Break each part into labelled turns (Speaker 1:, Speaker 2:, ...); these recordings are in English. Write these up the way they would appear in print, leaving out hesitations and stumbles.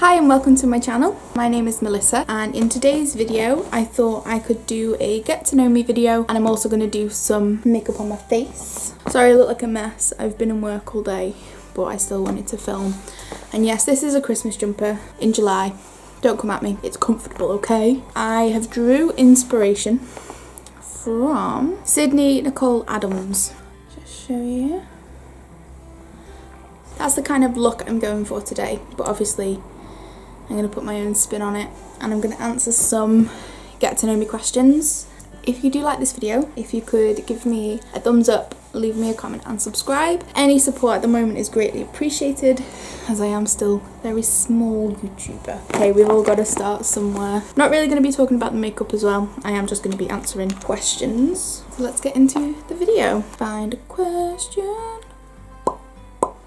Speaker 1: Hi and welcome to my channel. My name is Melissa and in today's video I thought I could do a get to know me video, and I'm also going to do some makeup on my face. Sorry I look like a mess, I've been in work all day but I still wanted to film. And yes, this is a Christmas jumper in July. Don't come at me, it's comfortable, okay? I have drew inspiration from Sydney Nicole Adams. Just show you. That's the kind of look I'm going for today, but obviously I'm going to put my own spin on it and I'm going to answer some get to know me questions. If you do like this video, if you could give me a thumbs up, leave me a comment and subscribe. Any support at the moment is greatly appreciated as I am still a very small YouTuber. Okay, we've all got to start somewhere. Not really going to be talking about the makeup as well. I am just going to be answering questions. So let's get into the video. Find a question.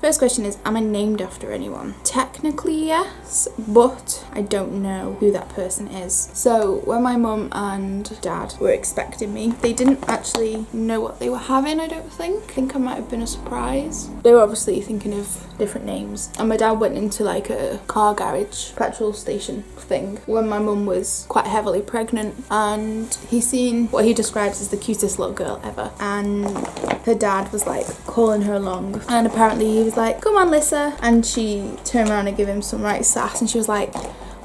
Speaker 1: First question is, am I named after anyone? Technically yes, but I don't know who that person is. So when my mum and dad were expecting me, they didn't actually know what they were having, I don't think. I think I might have been a surprise. They were obviously thinking of different names. And my dad went into like a car garage, petrol station thing when my mum was quite heavily pregnant, and he seen what he describes as the cutest little girl ever. And her dad was like calling her along, and apparently he was like, "Come on, Lissa," and she turned around and gave him some right sass, and she was like,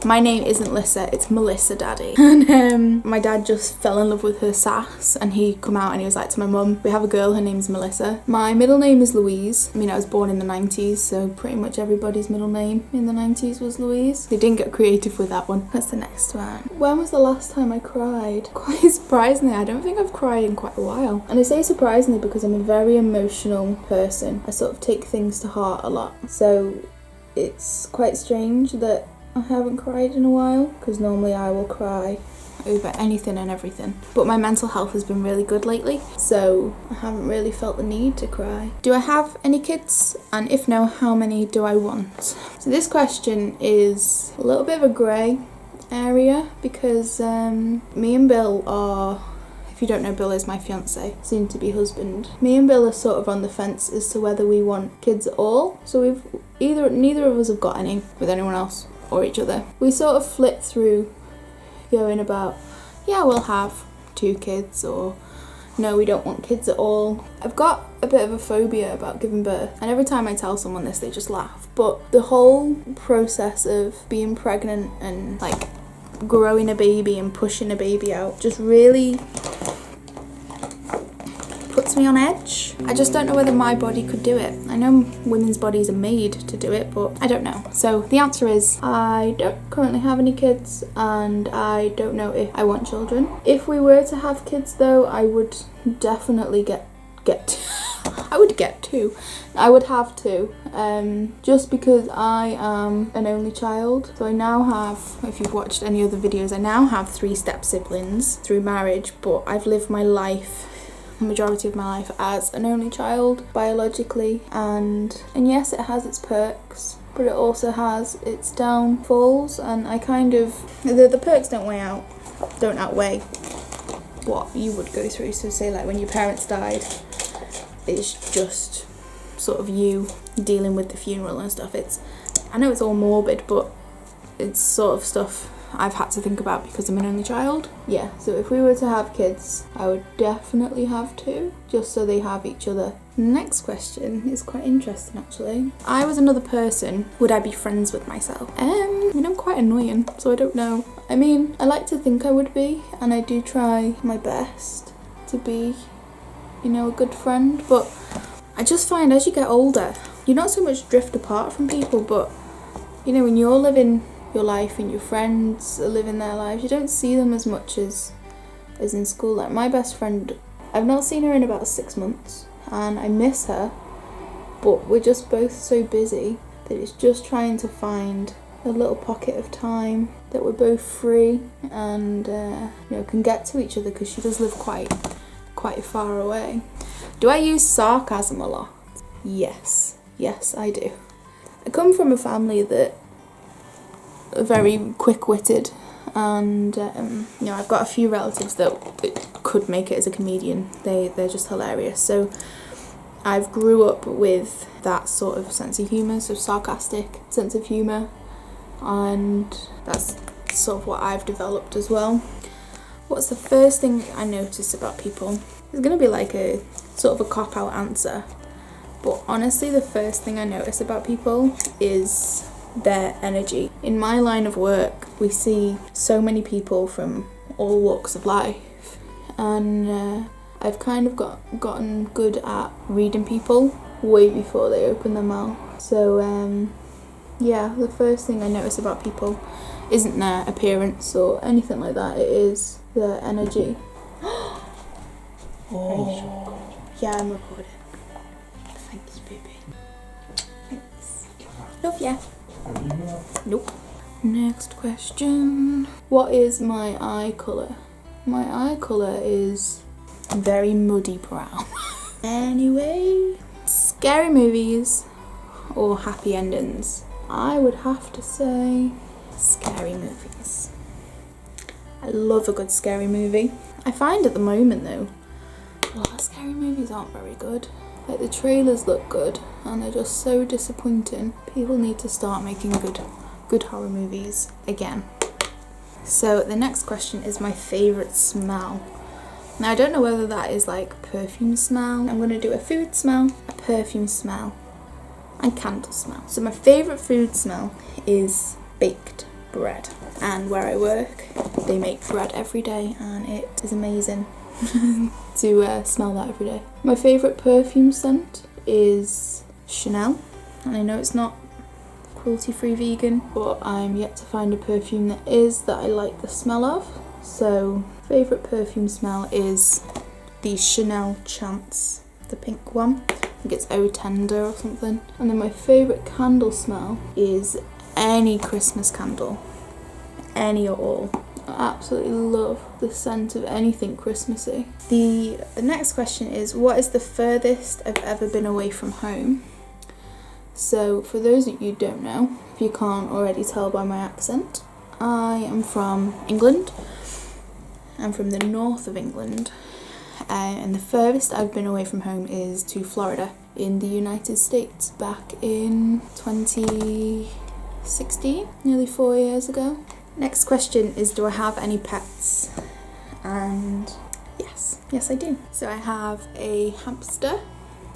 Speaker 1: "My name isn't Lissa, it's Melissa, Daddy." And my dad just fell in love with her sass, and he come out and he was like to my mum, "We have a girl, her name's Melissa. My middle name is Louise." I mean, I was born in the 90s, so pretty much everybody's middle name in the 90s was Louise. They didn't get creative with that one. That's the next one. When was the last time I cried? Quite surprisingly, I don't think I've cried in quite a while. And I say surprisingly because I'm a very emotional person. I sort of take things to heart a lot. So it's quite strange that I haven't cried in a while, because normally I will cry over anything and everything. But my mental health has been really good lately, so I haven't really felt the need to cry. Do I have any kids? And if no, how many do I want? So this question is a little bit of a grey area because me and Bill are, if you don't know, Bill is my fiance, soon to be husband. Me and Bill are sort of on the fence as to whether we want kids at all. So neither of us have got any with anyone else or each other. We sort of flip through going about, yeah, we'll have 2 kids, or no, we don't want kids at all. I've got a bit of a phobia about giving birth, and every time I tell someone this they just laugh. But the whole process of being pregnant and like growing a baby and pushing a baby out just really puts me on edge. I just don't know whether my body could do it. I know women's bodies are made to do it, but I don't know. So the answer is I don't currently have any kids, and I don't know if I want children. If we were to have kids though, I would definitely I would get 2. I would have to, just because I am an only child. So I now have, if you've watched any other videos, I now have 3 step siblings through marriage, but I've lived my life, the majority of my life, as an only child biologically, and yes, it has its perks, but it also has its downfalls, and I kind of, the perks don't outweigh what you would go through. So say like when your parents died, it's just sort of you dealing with the funeral and stuff. I know it's all morbid, but it's sort of stuff I've had to think about because I'm an only child. Yeah, so if we were to have kids, I would definitely have 2, just so they have each other. Next question is quite interesting actually. If I was another person, would I be friends with myself? I mean, I'm quite annoying, so I don't know. I mean, I like to think I would be, and I do try my best to be, you know, a good friend, but I just find as you get older, you not so much drift apart from people, but you know, when you're living your life and your friends are living their lives, you don't see them as much as in school. Like my best friend, I've not seen her in about 6 months, and I miss her, but we're just both so busy that it's just trying to find a little pocket of time that we're both free and you know, can get to each other, because she does live quite far away. Do I use sarcasm a lot? Yes I do. I come from a family that are very quick-witted, and you know, I've got a few relatives that could make it as a comedian. They're just hilarious. So I've grew up with that sort of sense of humour, so sarcastic sense of humour. and that's sort of what I've developed as well. What's the first thing I notice about people? It's gonna be like a sort of a cop-out answer, but honestly the first thing I notice about people is their energy. In my line of work, we see so many people from all walks of life, and I've kind of gotten good at reading people way before they open their mouth. So yeah, the first thing I notice about people isn't their appearance or anything like that, it is their energy. Oh, yeah, I'm recording. Thanks, baby. Thanks. Love ya. Nope. Next question. What is my eye colour? My eye colour is very muddy brown. Anyway, scary movies or happy endings? I would have to say scary movies. I love a good scary movie. I find at the moment though, a lot of scary movies aren't very good. Like the trailers look good and they're just so disappointing. People need to start making good horror movies again. So the next question is my favourite smell. Now I don't know whether that is like perfume smell. I'm going to do a food smell, a perfume smell and candle smell. So my favourite food smell is baked bread, and where I work they make bread every day and it is amazing to smell that every day. My favourite perfume scent is Chanel, and I know it's not cruelty-free vegan, but I'm yet to find a perfume that I like the smell of. So favourite perfume smell is the Chanel Chance, the pink one. I think it's Oh Tender or something. And then my favourite candle smell is any Christmas candle, any at all. I absolutely love the scent of anything Christmassy. The next question is, what is the furthest I've ever been away from home? So for those of you who don't know, if you can't already tell by my accent, I am from England. I'm from the north of England, and the furthest I've been away from home is to Florida in the United States back in 2016, nearly 4 years ago. Next question is, do I have any pets? And yes I do. So I have a hamster,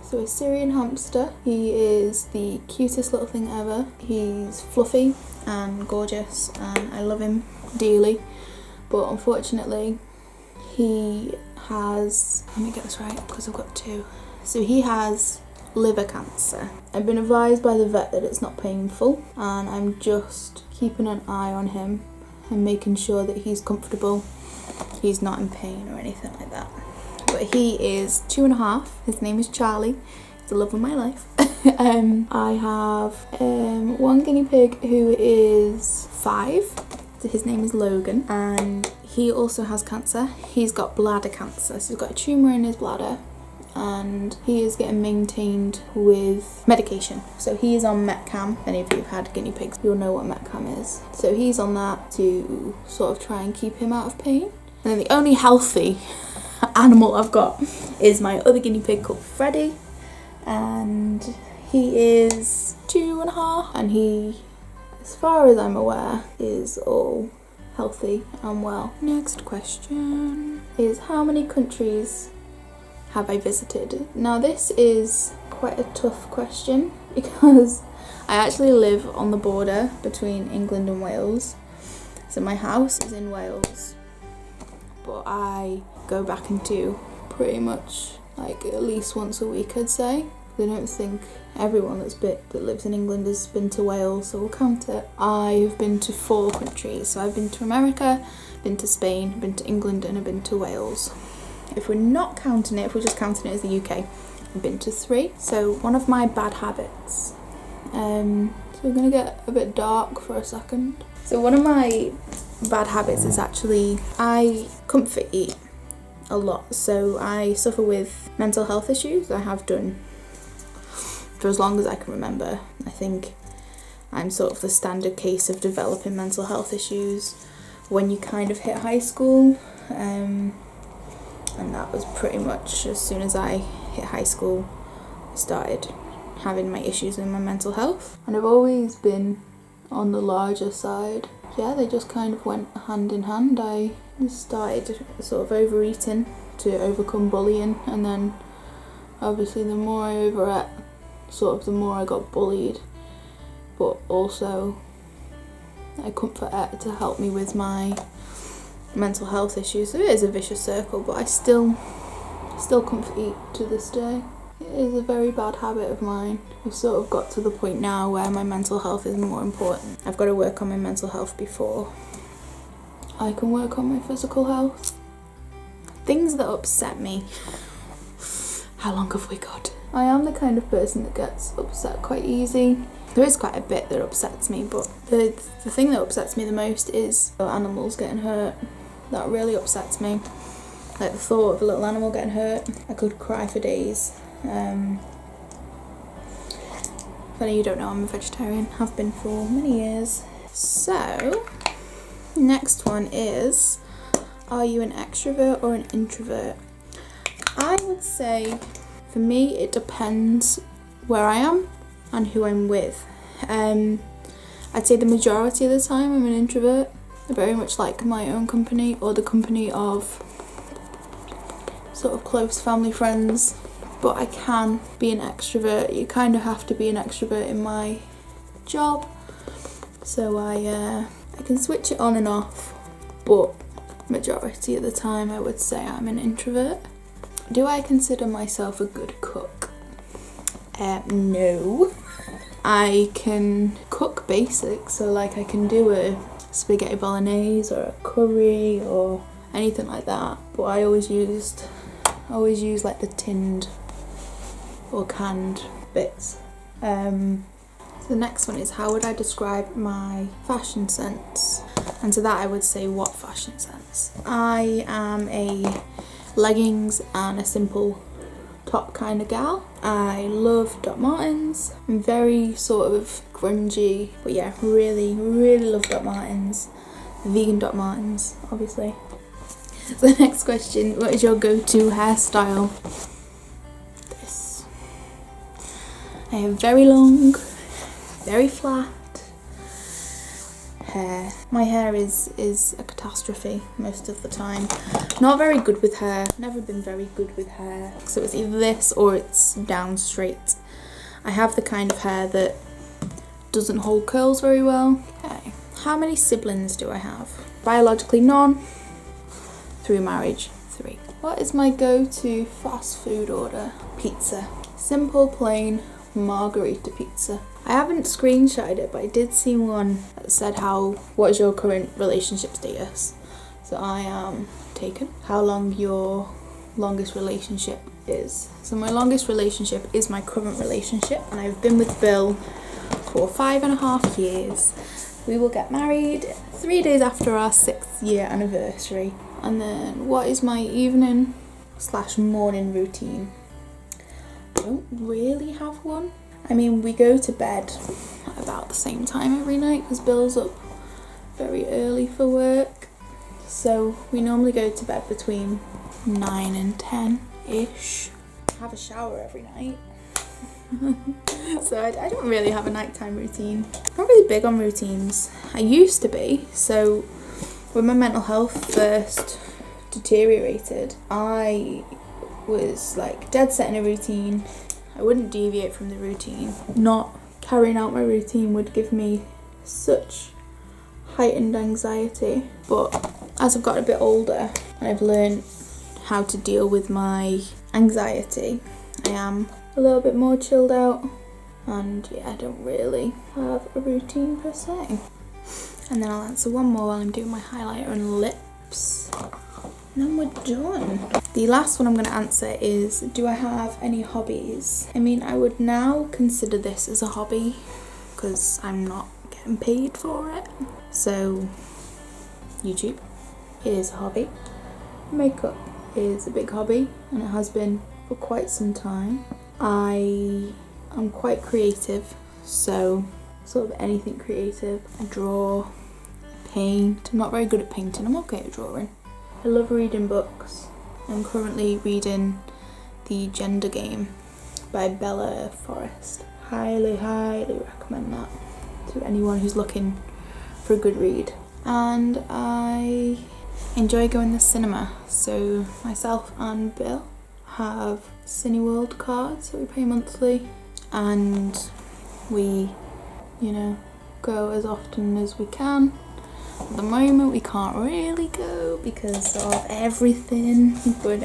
Speaker 1: so a Syrian hamster. He is the cutest little thing ever. He's fluffy and gorgeous and I love him dearly, but unfortunately he has, let me get this right because I've got two. So he has liver cancer. I've been advised by the vet that it's not painful, and I'm just keeping an eye on him and making sure that he's comfortable, he's not in pain or anything like that. But he is 2.5, his name is Charlie, he's the love of my life. I have one guinea pig who is 5, so his name is Logan, and he also has cancer. He's got bladder cancer, so he's got a tumour in his bladder and he is getting maintained with medication. So he is on Metcam. If any of you have had guinea pigs, you'll know what Metcam is. So he's on that to sort of try and keep him out of pain. And then the only healthy animal I've got is my other guinea pig called Freddie, and he is 2.5, and he, as far as I'm aware, is all healthy and well. Next question is, how many countries have I visited? Now this is quite a tough question because I actually live on the border between England and Wales. So my house is in Wales, but I go back and do pretty much like at least once a week, I'd say. I don't think everyone that lives in England has been to Wales, so we'll count it. I've been to 4 countries. So I've been to America, been to Spain, been to England, and I've been to Wales. If we're not counting it, if we're just counting it as the UK, I've been to 3. So one of my bad habits, so we're gonna get a bit dark for a second. So one of my bad habits is actually I comfort eat a lot. So I suffer with mental health issues. I have done for as long as I can remember. I think I'm sort of the standard case of developing mental health issues when you kind of hit high school. And that was pretty much as soon as I hit high school, I started having my issues with my mental health. And I've always been on the larger side. Yeah, they just kind of went hand in hand. I started sort of overeating to overcome bullying, and then obviously the more I overate, sort of the more I got bullied, but also I comfort ate to help me with my mental health issues. So it is a vicious circle, but I still comfort eat to this day. It is a very bad habit of mine. I've sort of got to the point now where my mental health is more important. I've got to work on my mental health before I can work on my physical health. Things that upset me. How long have we got? I am the kind of person that gets upset quite easy. There is quite a bit that upsets me, but the thing that upsets me the most is animals getting hurt. That really upsets me. Like the thought of a little animal getting hurt. I could cry for days. If any of you don't know, I'm a vegetarian. Have been for many years. So, next one is, are you an extrovert or an introvert? I would say, for me, it depends where I am and who I'm with. I'd say the majority of the time I'm an introvert. I very much like my own company or the company of sort of close family friends, but I can be an extrovert. You kind of have to be an extrovert in my job, so I can switch it on and off, but majority of the time I would say I'm an introvert. Do I consider myself a good cook? No. I can cook basics, so like I can do a spaghetti bolognese or a curry or anything like that, but I always use like the tinned or canned bits. So the next one is, how would I describe my fashion sense? And to that I would say, what fashion sense? I am a leggings and a simple top kind of gal. I love Doc Martens. I'm very sort of grungy, but yeah, really love Doc Martens. Vegan Doc Martens, obviously. So the next question, what is your go-to hairstyle? This. I have very long, very flat hair. My hair is a catastrophe most of the time. Not very good with hair, never been very good with hair. So it's either this or it's down straight. I have the kind of hair that doesn't hold curls very well. Okay. How many siblings do I have? Biologically none. Through marriage, 3. What is my go-to fast food order? Pizza. Simple, plain margherita pizza. I haven't screenshotted it, but I did see one that said what is your current relationship status? So I am taken. How long your longest relationship is? So my longest relationship is my current relationship, and I've been with Bill for 5.5 years. We will get married 3 days after our 6th year anniversary. And then, what is my evening / morning routine? I don't really have one. I mean, we go to bed at about the same time every night because Bill's up very early for work. So we normally go to bed between 9 and 10-ish. Have a shower every night. So I don't really have a nighttime routine. I'm not really big on routines. I used to be. So when my mental health first deteriorated, I was like dead set in a routine. I wouldn't deviate from the routine. Not carrying out my routine would give me such heightened anxiety. But as I've got a bit older and I've learned how to deal with my anxiety, I am a little bit more chilled out, and yeah, I don't really have a routine per se. And then I'll answer one more while I'm doing my highlighter and lips, and then we're done. The last one I'm going to answer is, do I have any hobbies? I mean, I would now consider this as a hobby because I'm not getting paid for it. So YouTube is a hobby. Makeup is a big hobby, and it has been for quite some time. I am quite creative, so sort of anything creative. I draw, paint. I'm not very good at painting, I'm okay at drawing. I love reading books. I'm currently reading The Gender Game by Bella Forrest. Highly recommend that. to anyone who's looking for a good read. And I enjoy going to the cinema, so myself and Bill have Cineworld cards that we pay monthly, and we, you know, go as often as we can. At the moment we can't really go because of everything, but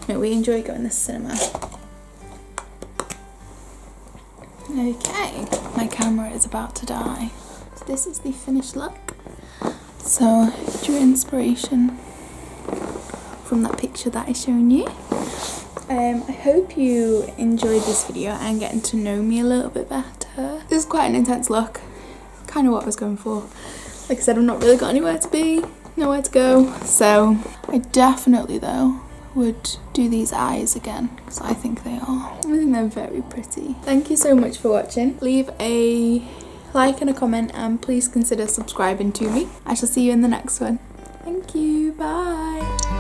Speaker 1: no, we enjoy going to the cinema. Okay, my camera is about to die. So this is the finished look. So drew inspiration from that picture that I shown you. I hope you enjoyed this video and getting to know me a little bit better. This is quite an intense look, kind of what I was going for. Like I said, I've not really got anywhere to be, nowhere to go, so I definitely though would do these eyes again because I think they're very pretty. Thank you so much for watching. Leave a like and a comment, and please consider subscribing to me. I shall see you in the next one. Thank you, bye.